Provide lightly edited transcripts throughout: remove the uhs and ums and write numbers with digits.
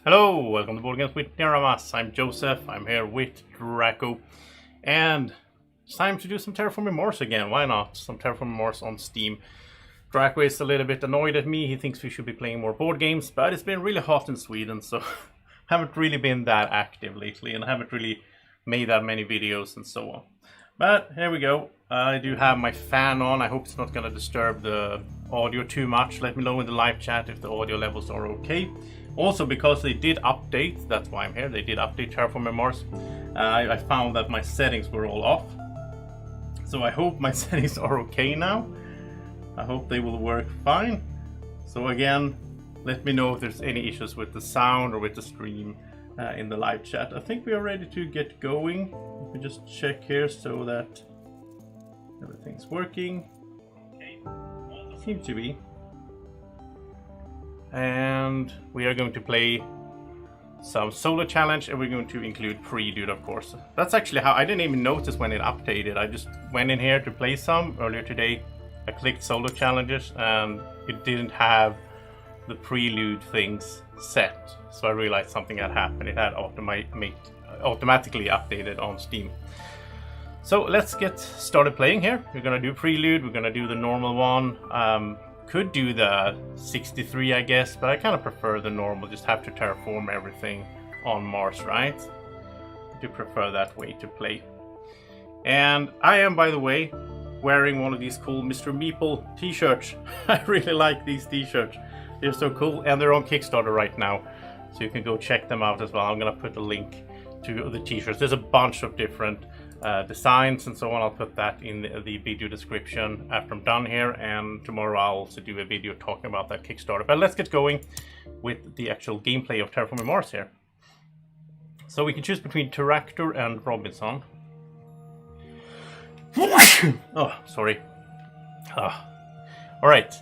Hello, welcome to Board Games with Niramas. I'm Joseph, I'm here with Draco, and it's time to do some Terraforming Mars again. Why not? Some Terraforming Mars on Steam. Draco is a little bit annoyed at me. He thinks we should be playing more board games, but it's been really hot in Sweden, so haven't really been that active lately, and I haven't really made that many videos and so on. But here we go. I do have my fan on. I hope it's not going to disturb the audio too much. Let me know in the live chat if the audio levels are okay. Also, because they did update, that's why I'm here, they did update Terraforming Mars. I found that my settings were all off. So I hope my settings are okay now. I hope they will work fine. So again, let me know if there's any issues with the sound or with the stream in the live chat. I think we are ready to get going. Let me just check here so that everything's working. Okay, seems to be. And we are going to play some solo challenge, and we're going to include Prelude, of course. That's actually how I didn't even notice when it updated. I just went in here to play some earlier today. I clicked solo challenges and it didn't have the Prelude things set, so I realized something had happened. It had automatically updated on Steam. So let's get started playing here. We're gonna do Prelude, we're gonna do the normal one. Could do the 63, I guess, but I kind of prefer the normal. Just have to terraform everything on Mars, right? I do prefer that way to play. And I am, by the way, wearing one of these cool Mr. Meeple t-shirts. I really like these t-shirts. They're so cool, and they're on Kickstarter right now, so you can go check them out as well. I'm gonna put a link to the t-shirts. There's a bunch of different designs and so on. I'll put that in the video description after I'm done here, and tomorrow I'll also do a video talking about that Kickstarter. But let's get going with the actual gameplay of Terraforming Mars here. So we can choose between Tractor and Robinson. Oh, sorry. Alright,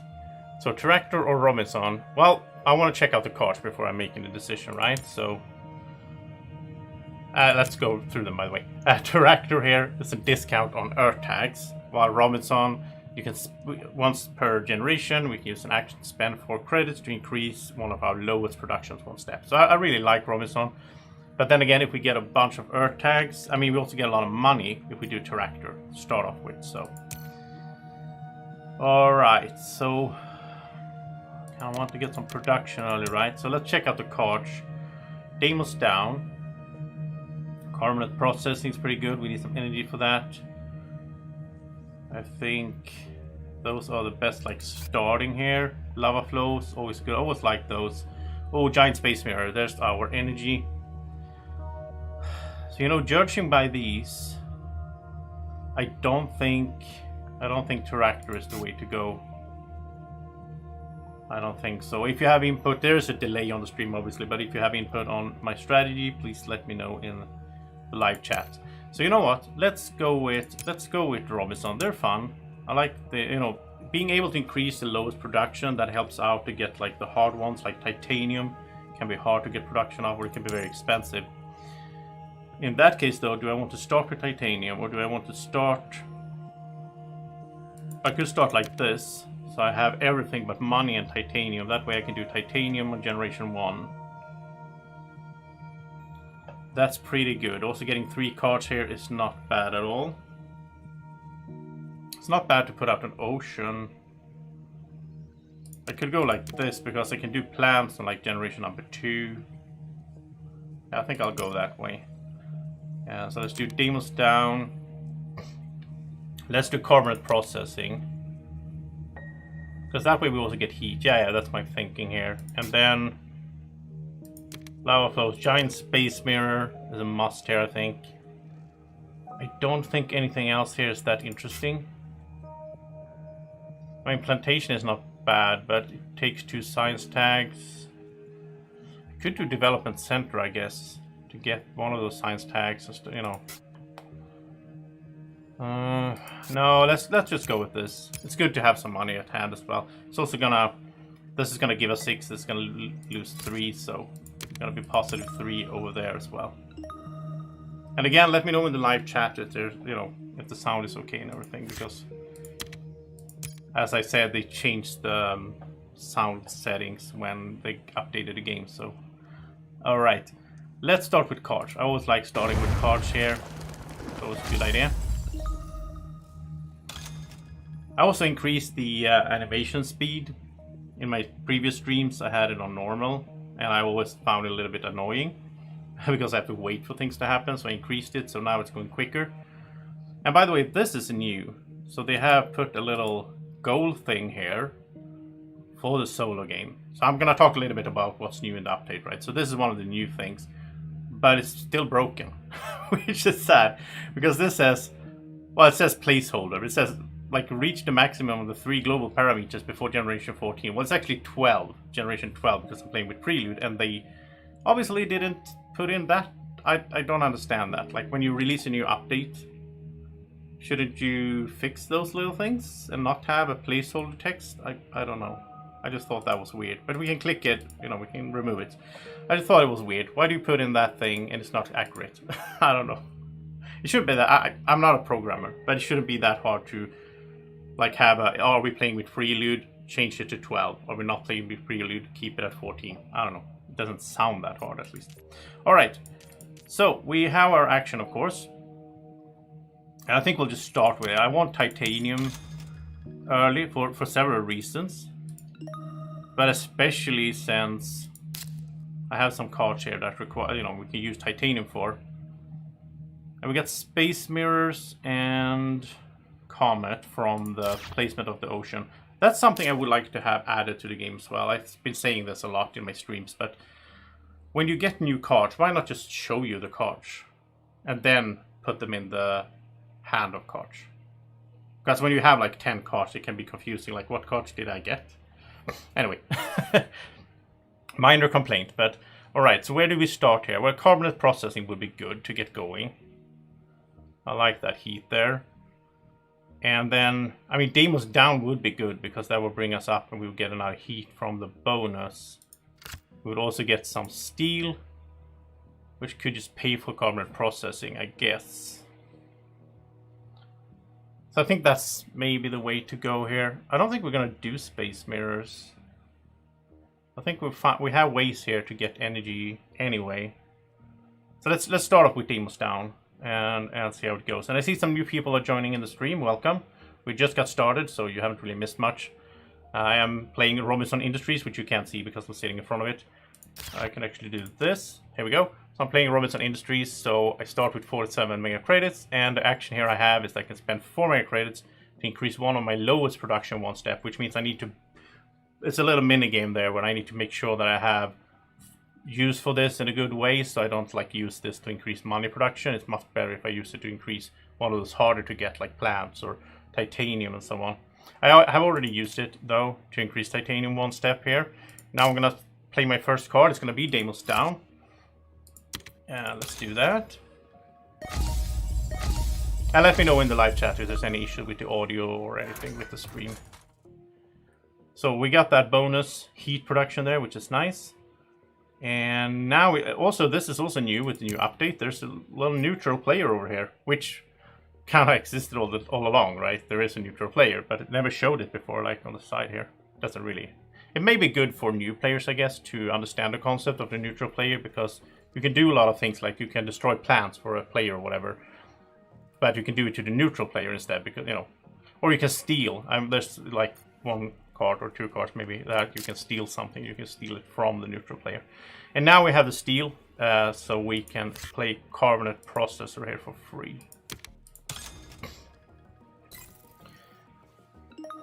so Tractor or Robinson. Well, I want to check out the cards before I'm making the decision, right? So let's go through them, by the way. Tractor here is a discount on Earth tags, while Robinson, you can once per generation, we can use an action to spend 4 credits to increase one of our lowest productions 1 step. So I really like Robinson. But then again, if we get a bunch of Earth tags, I mean, we also get a lot of money if we do Tractor to start off with. So, alright, so I want to get some production early, right? So let's check out the cards. Deimos down. Carbonate processing is pretty good. We need some energy for that. I think those are the best, like, starting here. Lava flows, always good. Always like those. Oh, giant space mirror. There's our energy. So, you know, judging by these, I don't think Tractor is the way to go. I don't think so. If you have input, there is a delay on the stream, obviously, but if you have input on my strategy, please let me know in the live chat. So you know what? Let's go with Robinson. They're fun. I like the, you know, being able to increase the lowest production. That helps out to get like the hard ones, like titanium. Can be hard to get production of, or it can be very expensive. In that case, though, do I want to start with titanium, or do I want to start? I could start like this, so I have everything but money and titanium. That way I can do titanium on generation 1. That's pretty good. Also getting 3 cards here is not bad at all. It's not bad to put out an ocean. I could go like this because I can do plants on like generation number 2. I think I'll go that way. Yeah, so let's do Deimos down. Let's do carbonate processing, because that way we also get heat. Yeah, that's my thinking here. And then lava flows. Giant space mirror is a must here, I think. I don't think anything else here is that interesting. I mean, plantation is not bad, but it takes 2 science tags. I could do development center, I guess, to get one of those science tags, you know. No, let's just go with this. It's good to have some money at hand as well. It's also gonna, this is gonna give us 6. This is gonna lose 3, so it's gonna be positive 3 over there as well. And again, let me know in the live chat if there's, you know, if the sound is okay and everything, because as I said, they changed the sound settings when they updated the game, so All right, let's start with cards. I always like starting with cards here. It's always a good idea. I also increased the animation speed. In my previous streams, I had it on normal, and I always found it a little bit annoying because I have to wait for things to happen, so I increased it, so now it's going quicker. And by the way, this is new. So they have put a little goal thing here for the solo game. So I'm gonna talk a little bit about what's new in the update, right? So this is one of the new things, but it's still broken, which is sad, because this says, well, it says placeholder. It says, like, reach the maximum of the 3 global parameters before generation 14. Well, it's actually 12, generation 12, because I'm playing with Prelude, and they obviously didn't put in that. I don't understand that. Like, when you release a new update, shouldn't you fix those little things and not have a placeholder text? I don't know. I just thought that was weird. But we can click it, you know, we can remove it. I just thought it was weird. Why do you put in that thing and it's not accurate? I don't know. It shouldn't be that. I'm not a programmer, but it shouldn't be that hard to, like, have a, oh, are we playing with Prelude? Change it to 12. Or we're not playing with Prelude, keep it at 14. I don't know. It doesn't sound that hard, at least. Alright. So, we have our action, of course. And I think we'll just start with it. I want titanium early for several reasons. But especially since I have some cards here that require, you know, we can use titanium for. And we got space mirrors and comet from the placement of the ocean. That's something I would like to have added to the game as well. I've been saying this a lot in my streams, but when you get new cards, why not just show you the cards and then put them in the hand of cards? Because when you have like 10 cards, it can be confusing. Like, what cards did I get? Anyway, minor complaint, but alright, so where do we start here? Well, carbonate processing would be good to get going. I like that heat there. And then, I mean, Deimos down would be good because that would bring us up and we would get another heat from the bonus. We would also get some steel, which could just pay for carbonate processing, I guess. So I think that's maybe the way to go here. I don't think we're going to do space mirrors. I think we have ways here to get energy anyway. So let's start off with Deimos down and see how it goes. And I see some new people are joining in the stream. Welcome. We just got started, so you haven't really missed much. I am playing Robinson Industries, which you can't see because I'm sitting in front of it. I can actually do this. Here we go. So I'm playing Robinson Industries, so I start with 47 mega credits, and the action here I have is I can spend 4 mega credits to increase one of my lowest production 1 step, which means I need to... It's a little mini game there where I need to make sure that I have use for this in a good way, so I don't like use this to increase money production. It's much better if I use it to increase one of those harder to get, like plants or titanium and so on. I have already used it though to increase titanium 1 step here. Now I'm gonna play my first card. It's gonna be Deimos down. Let's do that. And let me know in the live chat if there's any issue with the audio or anything with the stream. So we got that bonus heat production there, which is nice. And now, this is also new with the new update. There's a little neutral player over here, which kind of existed all along, right? There is a neutral player, but it never showed it before, like on the side here. Doesn't really... It may be good for new players, I guess, to understand the concept of the neutral player, because you can do a lot of things, like you can destroy plants for a player or whatever, but you can do it to the neutral player instead, because, you know, or you can steal. There's like 1 card or 2 cards maybe that you can steal something. You can steal it from the neutral player. And now we have the steal, so we can play carbonate processor here for free.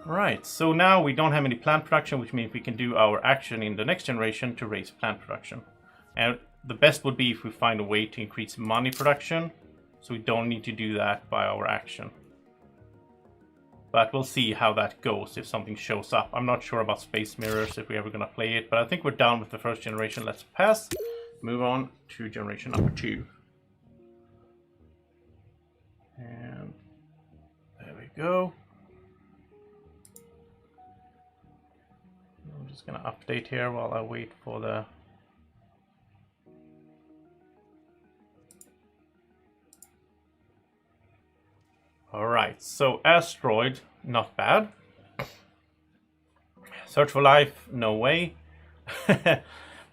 Right, so now we don't have any plant production, which means we can do our action in the next generation to raise plant production. And the best would be if we find a way to increase money production, so we don't need to do that by our action. But we'll see how that goes if something shows up. I'm not sure about space mirrors if we're ever going to play it, but I think we're done with the first generation. Let's pass. Move on to generation number 2. And there we go. I'm just going to update here while I wait for the... Alright, so asteroid, not bad. Search for life, no way.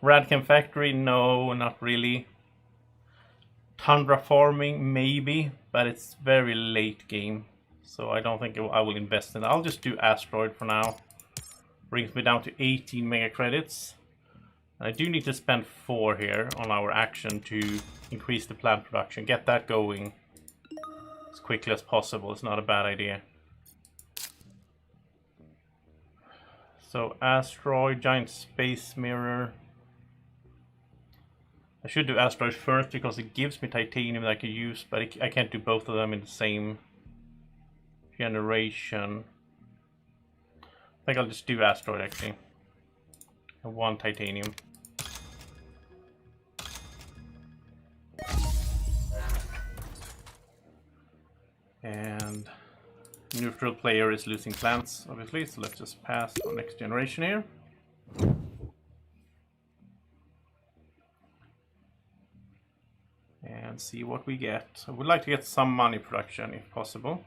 Radcam Factory, no, not really. Terraforming, maybe, but it's very late game, so I don't think I will invest in it. I'll just do Asteroid for now. Brings me down to 18 mega credits. I do need to spend 4 here on our action to increase the plant production. Get that going as quickly as possible. It's not a bad idea. So Asteroid, Giant Space Mirror. I should do Asteroid first because it gives me titanium that I can use, but I can't do both of them in the same generation. I think I'll just do Asteroid actually. And 1 titanium. And neutral player is losing plants, obviously, so let's just pass for next generation here. And see what we get. I would like to get some money production if possible.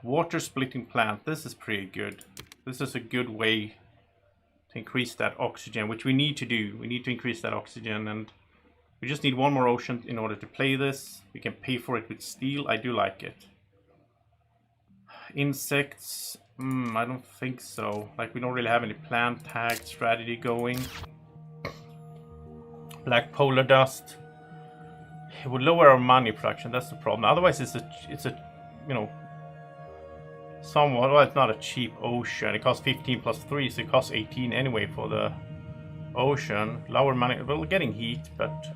Water splitting plant, this is pretty good. This is a good way to increase that oxygen, which we need to do. We need to increase that oxygen, and we just need 1 more ocean in order to play this. We can pay for it with steel. I do like it. Insects, I don't think so. Like, we don't really have any plant tag strategy going. Black polar dust. It would lower our money production. That's the problem. Otherwise, it's a you know, somewhat. Well, it's not a cheap ocean. It costs 15 plus 3, so it costs 18 anyway for the ocean. Lower money. Well, we're getting heat, but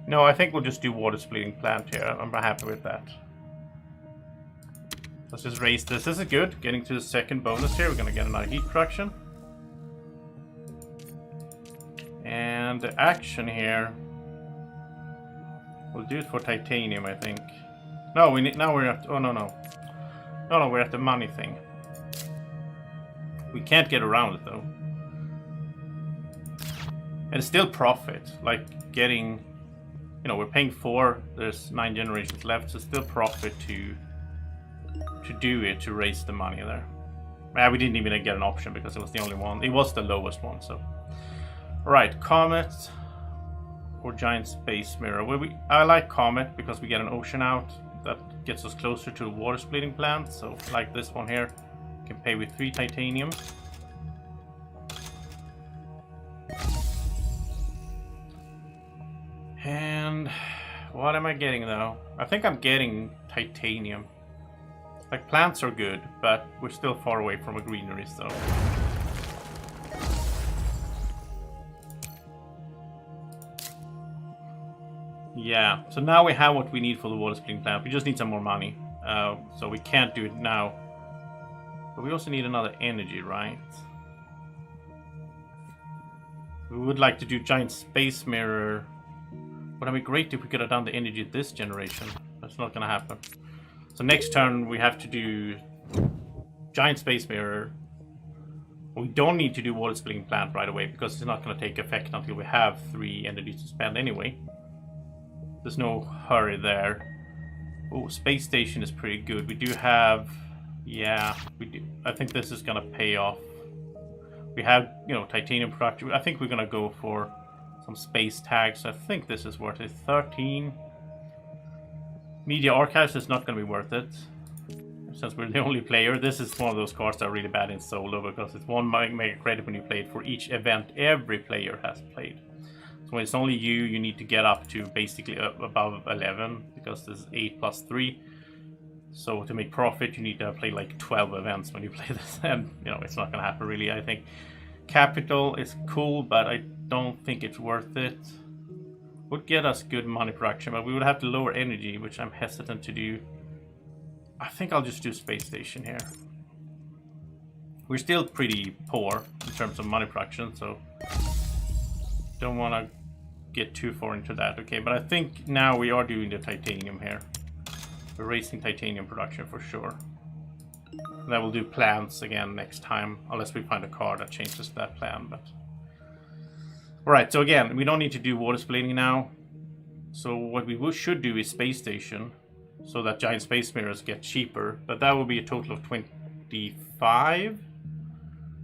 no, I think we'll just do water splitting plant here. I'm happy with that. Let's just raise this. This is good. Getting to the second bonus here. We're gonna get another heat production. And the action here, we'll do it for titanium, I think. No, we need. Now we're at. Oh no. We're at the money thing. We can't get around it though. And it's still profit. Like getting, you know, we're paying 4. There's 9 generations left, so it's still profit to do it, to raise the money there. We didn't even get an option because it was the only one. It was the lowest one, so. Right, Comet or Giant Space Mirror. I like Comet because we get an ocean out that gets us closer to the water splitting plant. So like this one here, you can pay with 3 titanium. And what am I getting though? I think I'm getting titanium. Like, plants are good, but we're still far away from a greenery, so. Yeah, so now we have what we need for the water splitting plant. We just need some more money. So we can't do it now. But we also need another energy, right? We would like to do Giant Space Mirror. Would it be great if we could have done the energy this generation? That's not gonna happen. So next turn we have to do Giant Space Mirror. We don't need to do water splitting plant right away because it's not gonna take effect until we have 3 energies to spend anyway. There's no hurry there. Oh, space station is pretty good. We do have, yeah, we do. I think this is gonna pay off. We have, you know, titanium production. I think we're gonna go for some space tags. I think this is worth it. 13. Media Archives is not gonna be worth it. Since we're the only player, this is one of those cards that are really bad in solo because it's 1 mega credit when you play it for each event every player has played. When it's only you, you need to get up to basically above 11 because this is 8 plus 3. So to make profit, you need to play like 12 events when you play this, and you know it's not gonna happen really. I think Capital is cool, but I don't think it's worth it. Would get us good money production, but we would have to lower energy, which I'm hesitant to do. I think I'll just do Space Station here. We're still pretty poor in terms of money production, so don't want to get too far into that. Okay, but I think now we are doing the titanium here. We're raising titanium production for sure. And then we'll do plants again next time, unless we find a card that changes that plan. But alright, so again, we don't need to do water splitting now. So what we should do is Space Station, so that Giant Space Mirrors get cheaper. But that will be a total of 25.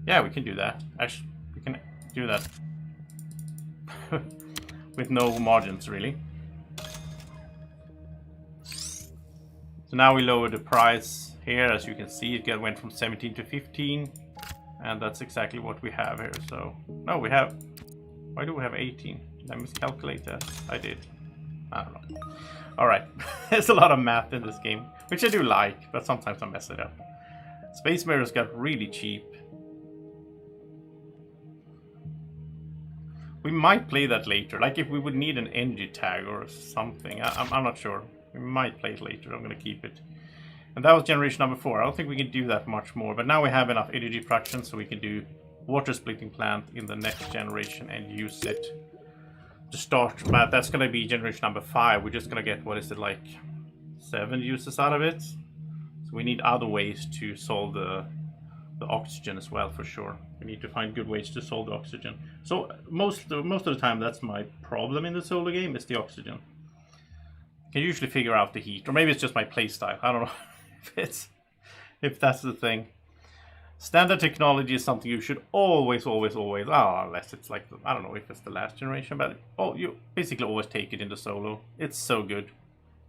Yeah, we can do that. Actually, we can do that. With no margins, really. So now we lower the price here. As you can see, it went from 17 to 15. And that's exactly what we have here. So, no, we have... Why do we have 18? Did I miscalculate that? I did. I don't know. Alright. There's a lot of math in this game, which I do like, but sometimes I mess it up. Space Mirrors got really cheap. We might play that later. Like if we would need an energy tag or something. I'm not sure. We might play it later. I'm going to keep it. And that was generation number 4. I don't think we can do that much more. But now we have enough energy production so we can do water splitting plant in the next generation and use it to start. But that's going to be generation number 5. We're just going to get, what is it, like 7 uses out of it. So we need other ways to solve the oxygen as well, for sure. We need to find good ways to solve the oxygen. So most of the time, that's my problem in the solar game, is the oxygen. I can usually figure out the heat, or maybe it's just my playstyle. I don't know if that's the thing. Standard technology is something you should always, unless it's like, I don't know if it's the last generation, but you basically always take it into solo. It's so good.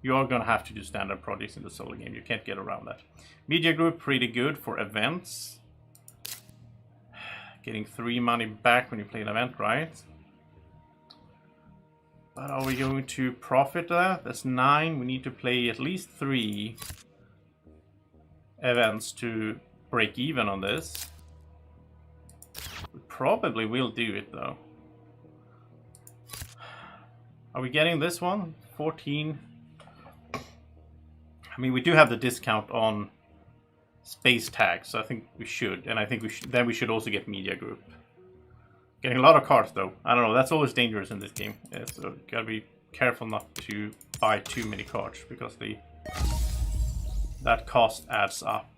You are going to have to do standard projects in the solo game. You can't get around that. Media group, pretty good for events. Getting 3 money back when you play an event, right? But are we going to profit that? That's 9. We need to play at least 3 events to break even on this. We probably will do it though. Are we getting this one? 14. I mean, we do have the discount on space tags, so I think we should. And I think we should also get media group. Getting a lot of cards though. I don't know, that's always dangerous in this game. Yeah, so gotta be careful not to buy too many cards, because that cost adds up.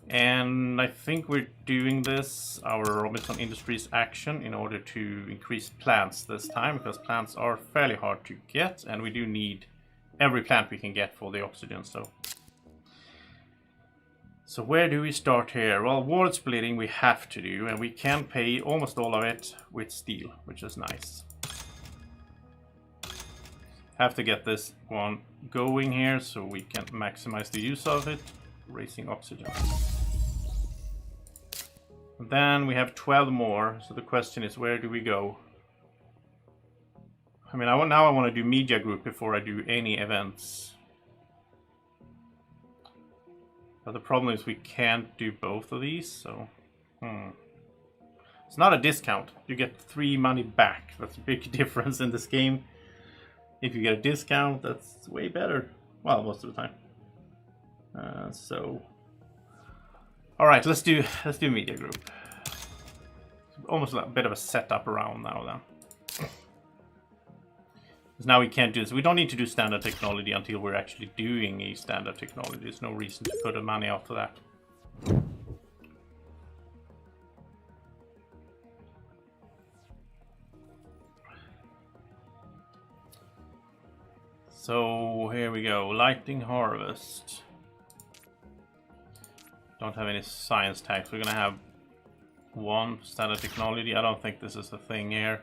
And I think we're doing this, our Robinson Industries action, in order to increase plants this time, because plants are fairly hard to get, and we do need every plant we can get for the oxygen. So where do we start here? Well, ward splitting we have to do, and we can pay almost all of it with steel, which is nice. Have to get this one going here so we can maximize the use of it, raising oxygen. And then we have 12 more, so the question is, where do we go? I mean, now I want to do media group before I do any events. But the problem is we can't do both of these, so... It's not a discount. You get 3 money back. That's a big difference in this game. If you get a discount, that's way better. Well, most of the time. Alright, let's do media group. Almost a bit of a setup around now then. Because now we can't do this. We don't need to do standard technology until we're actually doing a standard technology. There's no reason to put the money out for that. So here we go. Lighting harvest. Don't have any science tags. We're gonna have 1 standard technology. I don't think this is a thing here.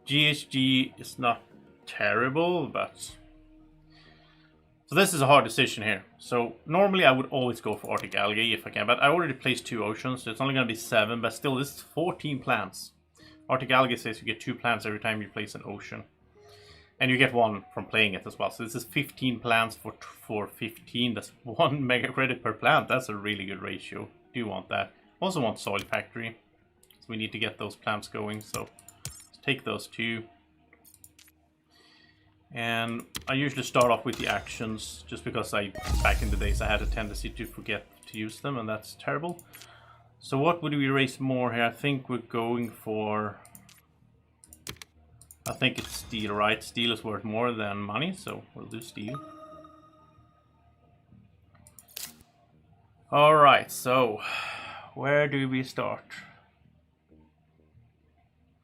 GHG is not terrible, but... So this is a hard decision here. So normally I would always go for Arctic algae if I can, but I already placed 2 oceans, so it's only going to be 7, but still this is 14 plants. Arctic algae says you get 2 plants every time you place an ocean. And you get 1 from playing it as well. So this is 15 plants for 15. That's 1 mega credit per plant. That's a really good ratio. Do want that. Also want soil factory. So we need to get those plants going. So let's take those 2. And I usually start off with the actions, just because back in the days I had a tendency to forget to use them, and that's terrible. So what would we raise more here? I think we're going for... I think it's steel, right? Steel is worth more than money, so we'll do steel. Alright, so where do we start?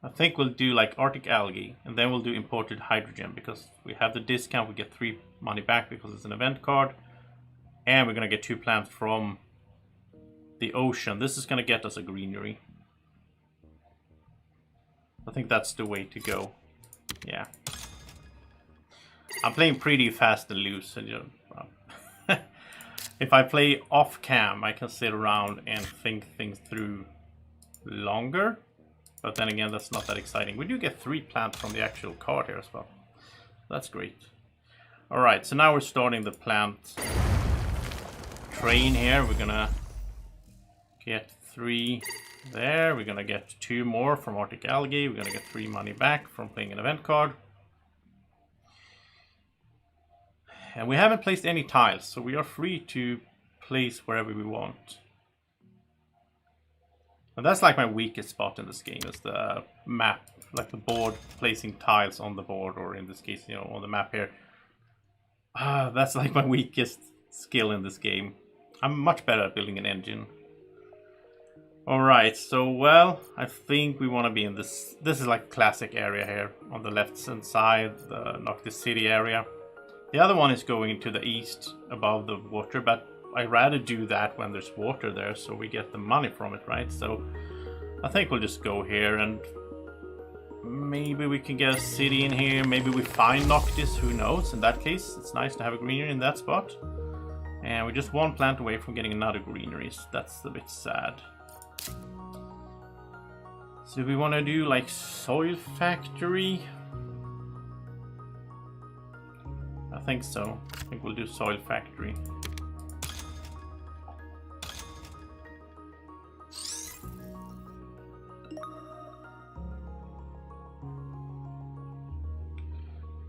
I think we'll do like Arctic algae, and then we'll do imported hydrogen, because we have the discount, we get 3 money back because it's an event card, and we're gonna get 2 plants from the ocean. This is gonna get us a greenery. I think that's the way to go. Yeah. I'm playing pretty fast and loose. And, if I play off cam, I can sit around and think things through longer. But then again, that's not that exciting. We do get 3 plants from the actual card here as well. That's great. Alright, so now we're starting the plant train here. We're gonna get 3 there. We're gonna get 2 more from Arctic Algae. We're gonna get 3 money back from playing an event card. And we haven't placed any tiles, so we are free to place wherever we want. And that's like my weakest spot in this game, is the map, like the board, placing tiles on the board, or in this case, you know, on the map here. That's like my weakest skill in this game. I'm much better at building an engine. Alright, so, well, I think we want to be in this. This is like classic area here, on the left-hand side, the Noctis City area. The other one is going to the east, above the water, but I'd rather do that when there's water there, so we get the money from it, right? So I think we'll just go here, and maybe we can get a city in here. Maybe we find Noctis, who knows? In that case, it's nice to have a greenery in that spot. And we're just 1 plant away from getting another greenery, so that's a bit sad. So we want to do like soil factory. I think so. I think we'll do soil factory.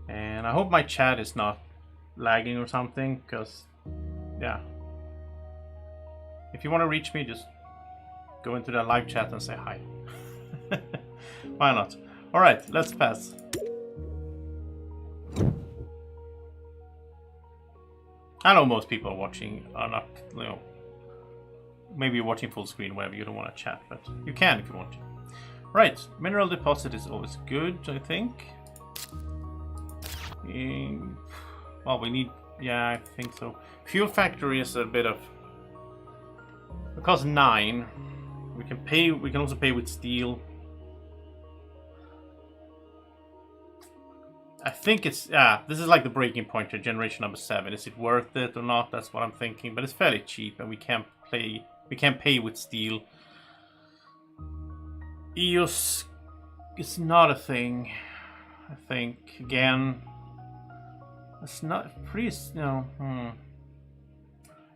And I hope my chat is not lagging or something, because, yeah. If you want to reach me, just go into the live chat and say hi. Why not? Alright, let's pass. I know most people are watching are not, you know, maybe you're watching full screen, wherever you don't want to chat, but you can if you want to. Right, mineral deposit is always good, I think. Well, we need, yeah, I think so. Fuel factory is a bit of, it costs 9. We can pay, we can also pay with steel. I think it's, this is like the breaking point to generation number 7. Is it worth it or not? That's what I'm thinking. But it's fairly cheap, and we can't pay with steel. EOS is not a thing, I think. Again, it's not pretty, no.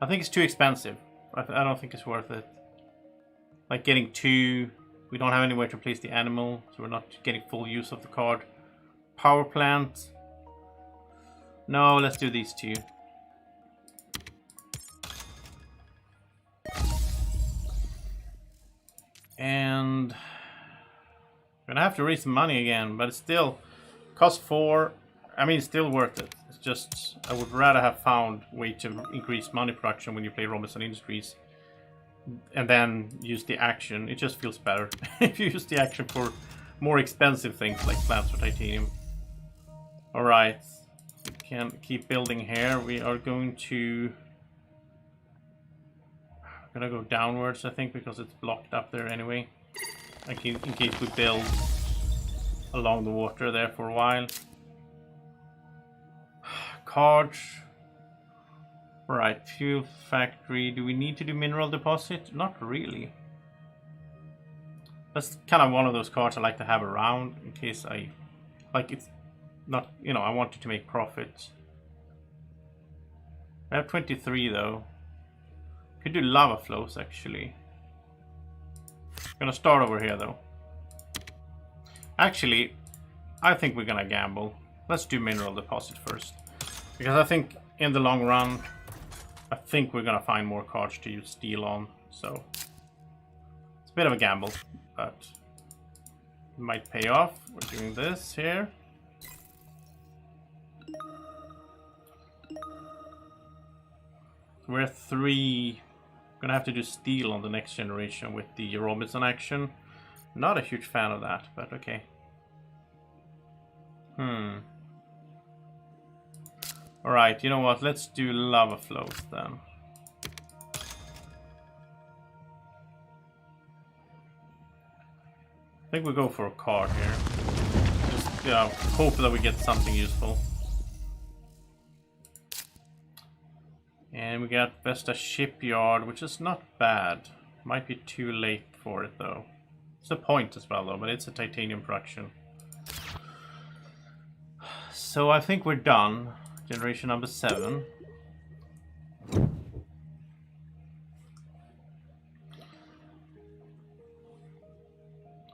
I think it's too expensive. I don't think it's worth it. Like getting 2, we don't have anywhere to place the animal, so we're not getting full use of the card. Power plant. No, let's do these 2. And I'm gonna have to raise some money again, but it still costs 4. I mean, it's still worth it. It's just, I would rather have found a way to increase money production when you play Robinson Industries, and then use the action. It just feels better if you use the action for more expensive things like plants or titanium. Alright, we can keep building here. We are going to... I'm gonna go downwards, I think, because it's blocked up there anyway. Like in case we build along the water there for a while. Cards. Right, fuel factory. Do we need to do mineral deposit? Not really. That's kind of one of those cards I like to have around in case I... Like, it's not, you know, I wanted to make profit. I have 23 though. Could do lava flows actually. Gonna start over here though. Actually, I think we're gonna gamble. Let's do mineral deposit first. Because I think in the long run, I think we're gonna find more cards to use steel on. So it's a bit of a gamble, but it might pay off. We're doing this here. We're 3. Gonna have to do steel on the next generation with the Robinson action. Not a huge fan of that, but okay. Alright, you know what? Let's do lava flows then. I think we go for a card here. Just hope that we get something useful. And we got Vesta Shipyard, which is not bad. Might be too late for it though. It's a point as well though, but it's a titanium production. So I think we're done. Generation number 7.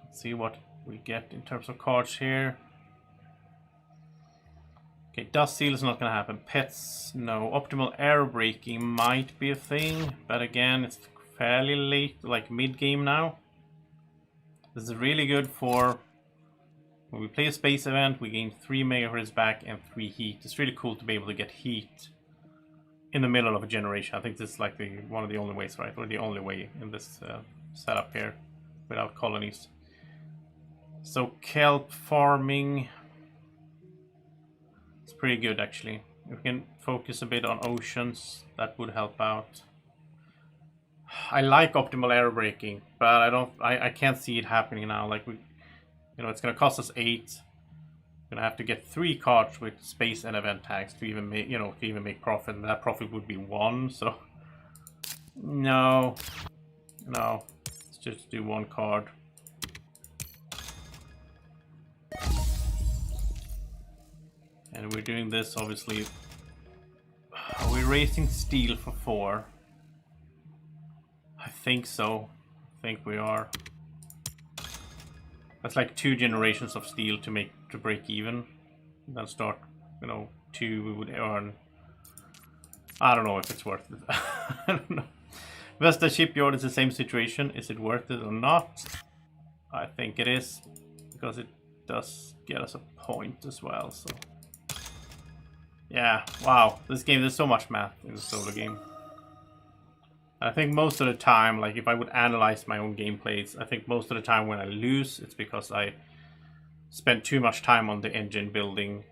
Let's see what we get in terms of cards here. Okay, Dust Seal is not going to happen. Pets, no. Optimal air braking might be a thing, but again, it's fairly late, like mid-game now. This is really good for when we play a space event. We gain 3 megahertz back and 3 heat. It's really cool to be able to get heat in the middle of a generation. I think this is like one of the only ways, right? Or the only way in this setup here without colonies. So kelp farming. It's pretty good actually. If we can focus a bit on oceans, that would help out. I like optimal air braking, but I can't see it happening now. Like it's gonna cost us 8. We're gonna have to get 3 cards with space and event tags to even make profit, and that profit would be 1. So no, let's just do 1 card. And we're doing this obviously. Are we raising steel for 4? I think so. I think we are. That's like 2 generations of steel to break even. Then start, 2 we would earn. I don't know if it's worth it. I don't know. Vesta Shipyard is the same situation. Is it worth it or not? I think it is, because it does get us a point as well. So yeah, wow, this game, there's so much math in the solo game. I think most of the time, like if I would analyze my own gameplays, I think most of the time when I lose, it's because I spent too much time on the engine building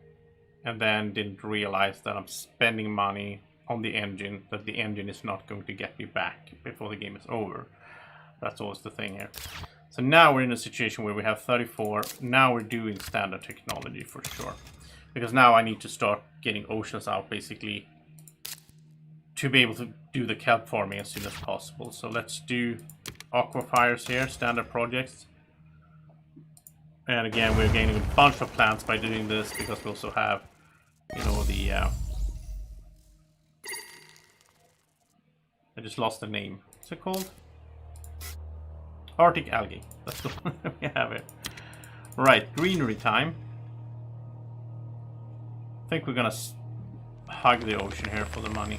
and then didn't realize that I'm spending money on the engine, that the engine is not going to get me back before the game is over. That's always the thing here. So now we're in a situation where we have 34. Now we're doing standard technology for sure. Because now I need to start getting oceans out basically to be able to do the kelp farming as soon as possible. So let's do aquifers here, standard projects. And again, we're gaining a bunch of plants by doing this, because we also have, I just lost the name. What's it called? Arctic algae. That's the one that we have here. Right, greenery time. I think we're gonna hug the ocean here for the money.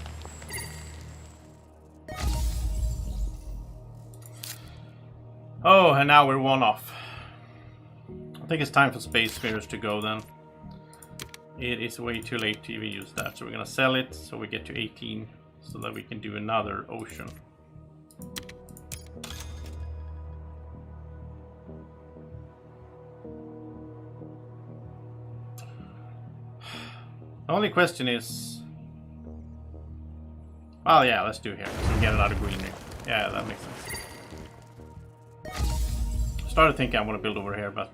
Oh, and now we're 1 off. I think it's time for space mirrors to go then. It is way too late to even use that, so we're gonna sell it so we get to 18, so that we can do another ocean. The only question is, well, yeah, let's do it here. So we get another greenery. Yeah, that makes sense. Started thinking I want to build over here, but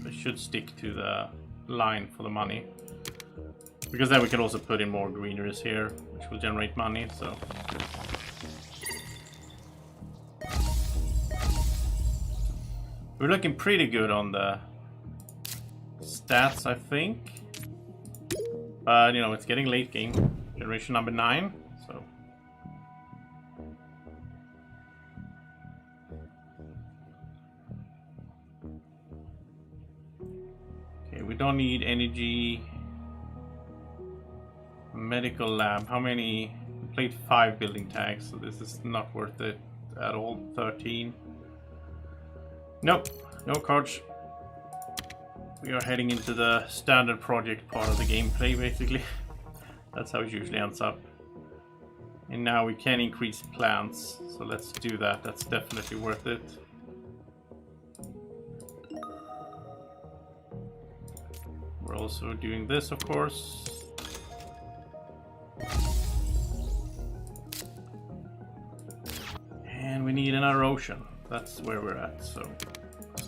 I should stick to the line for the money, because then we can also put in more greeneries here, which will generate money. So we're looking pretty good on the stats, I think. But it's getting late game. Generation number 9. So okay, we don't need energy. Medical lab. How many? We played 5 building tags, so this is not worth it at all. 13. Nope, no cards. We are heading into the standard project part of the gameplay, basically. That's how it usually ends up. And now we can increase plants, so let's do that. That's definitely worth it. We're also doing this, of course. And we need another ocean. That's where we're at, so let's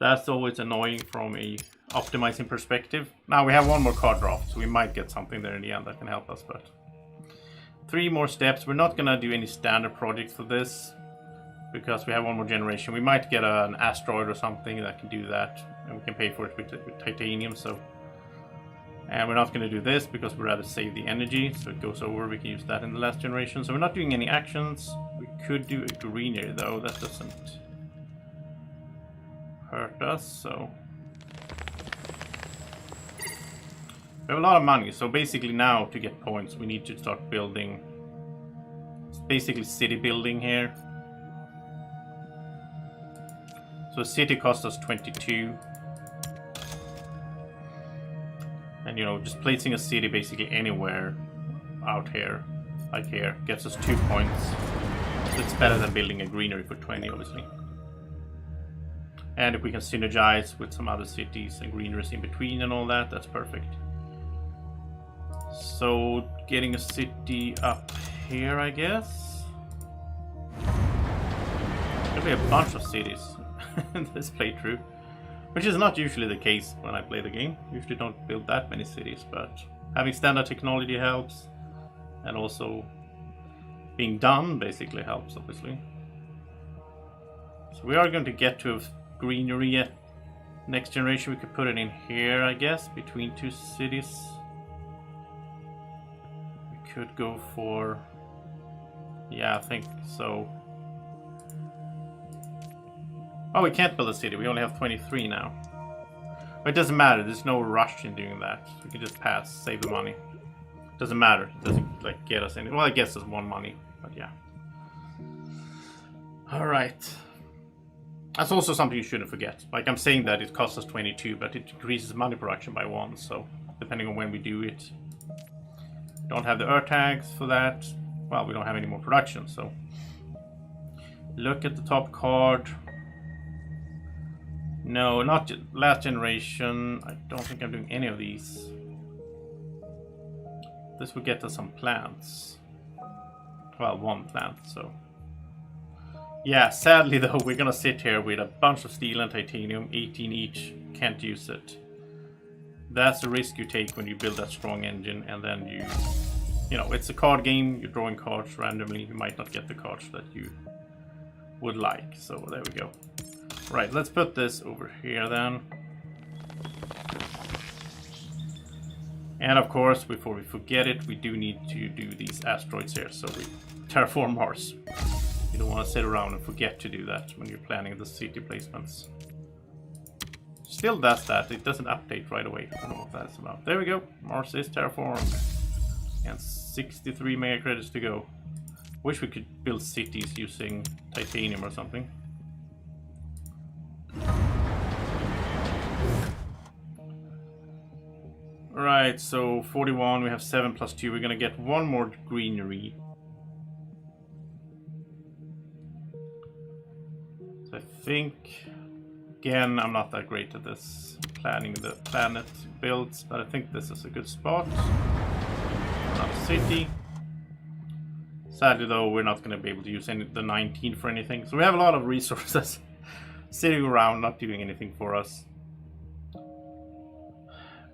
That's always annoying from a optimizing perspective. Now we have one more card draft, so we might get something there in the end that can help us, but 3 more steps. We're not gonna do any standard projects for this because we have one more generation. We might get an asteroid or something that can do that, and we can pay for it with titanium. So, and we're not gonna do this because we'd rather save the energy, so it goes over. We can use that in the last generation. So we're not doing any actions. We could do a greenery though. That doesn't hurt us. So we have a lot of money, so basically now to get points we need to start building. It's basically city building here. So a city costs us 22. And you know, just placing a city basically anywhere out here, like here, gets us 2 points. So it's better than building a greenery for 20, obviously. And if we can synergize with some other cities and greeneries in between and all that, that's perfect. So getting a city up here, I guess. There'll be a bunch of cities in this playthrough, which is not usually the case when I play the game. Usually don't build that many cities, but having standard technology helps, and also being done basically helps, obviously. So we are going to get to a greenery at next generation. We could put it in here, I guess, between 2 cities. We could go for, yeah, I think so. Oh, we can't build a city. We only have 23 now. But it doesn't matter. There's no rush in doing that. We can just pass, save the money. Doesn't matter. It doesn't like get us any. Well, I guess there's 1 money, but yeah. All right. That's also something you shouldn't forget. Like I'm saying that it costs us 22, but it increases money production by 1. So depending on when we do it, don't have the Earth tags for that. Well, we don't have any more production. So look at the top card. No, not last generation. I don't think I'm doing any of these. This will get us some plants. Well, 1 plant, so. Yeah, sadly though, we're gonna sit here with a bunch of steel and titanium, 18 each, can't use it. That's a risk you take when you build that strong engine, and then you know, it's a card game, you're drawing cards randomly, you might not get the cards that you would like, so there we go. Right, let's put this over here then. And of course, before we forget it, we do need to do these asteroids here, so we terraform Mars. You don't want to sit around and forget to do that when you're planning the city placements. Still does that, it doesn't update right away. I don't know what that's about. There we go, Mars is terraformed. And 63 mega credits to go. Wish we could build cities using titanium or something. Right, so 41, we have 7 plus 2. We're gonna get 1 more greenery. So I think, again, I'm not that great at this, planning the planet builds, but I think this is a good spot. Another city. Sadly though, we're not gonna be able to use the 19 for anything. So we have a lot of resources sitting around, not doing anything for us.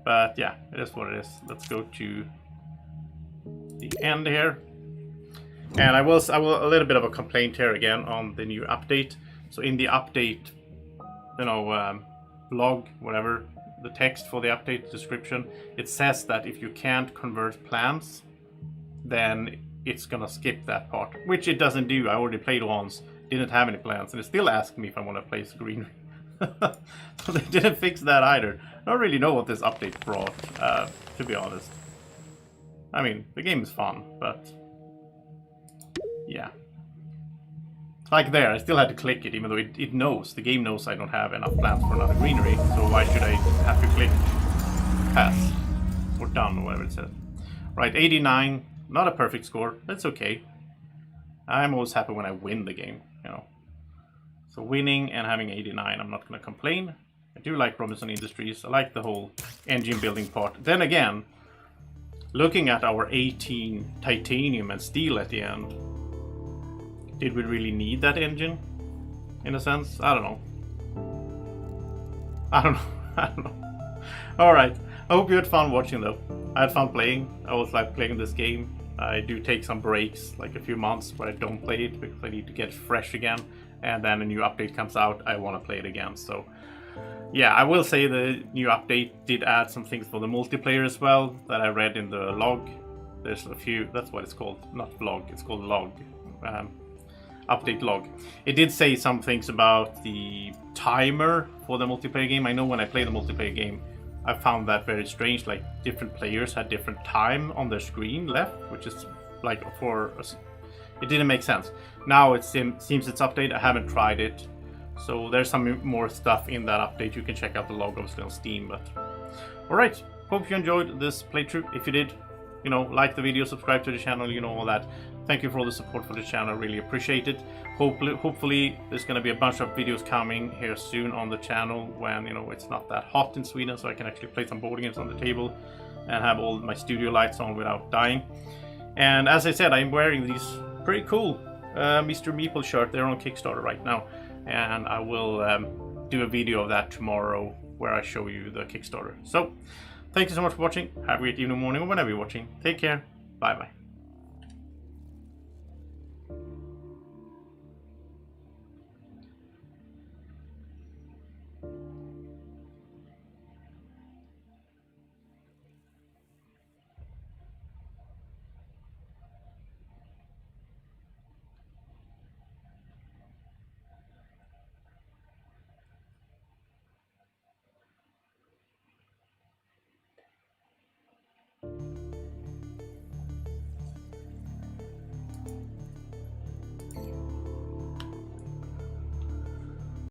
But yeah, it is what it is. Let's go to the end here. And I will a little bit of a complaint here again on the new update. So in the update, you know, blog, whatever, the text for the update description, it says that if you can't convert plans, then it's gonna skip that part, which it doesn't do. I already played once, didn't have any plans, and it still asked me if I want to place greenery. So they didn't fix that either. I don't really know what this update brought, to be honest. I mean, the game is fun, but yeah. Like there, I still had to click it, even though it knows, the game knows I don't have enough plans for another greenery, so why should I have to click pass or done or whatever it says. Right, 89, not a perfect score, that's okay. I'm always happy when I win the game, you know. So winning and having 89, I'm not going to complain. I do like Robinson Industries. I like the whole engine building part. Then again, looking at our 18 titanium and steel at the end, did we really need that engine? In a sense, I don't know. I don't know. I don't know. Alright, I hope you had fun watching though. I had fun playing. I always like playing this game. I do take some breaks, like a few months where I don't play it because I need to get fresh again. And then a new update comes out, I want to play it again. So yeah, I will say the new update did add some things for the multiplayer as well that I read in the log. There's a few, that's what it's called, not vlog, it's called log. Update log. It did say some things about the timer for the multiplayer game. I know when I play the multiplayer game, I found that very strange, like different players had different time on their screen left, which is like it didn't make sense. Now it seems it's updated. I haven't tried it, so there's some more stuff in that update. You can check out the log obviously on Steam. But all right, hope you enjoyed this playthrough. If you did, you know, like the video, subscribe to the channel, you know, all that. Thank you for all the support for the channel, really appreciate it. Hopefully there's going to be a bunch of videos coming here soon on the channel when, you know, it's not that hot in Sweden, so I can actually play some board games on the table and have all my studio lights on without dying. And as I said, I'm wearing these pretty cool Mr. Meeple shirt. They're on Kickstarter right now, and I will do a video of that tomorrow where I show you the Kickstarter. So thank you so much for watching. Have a great evening, morning, or whenever you're watching. Take care. Bye bye.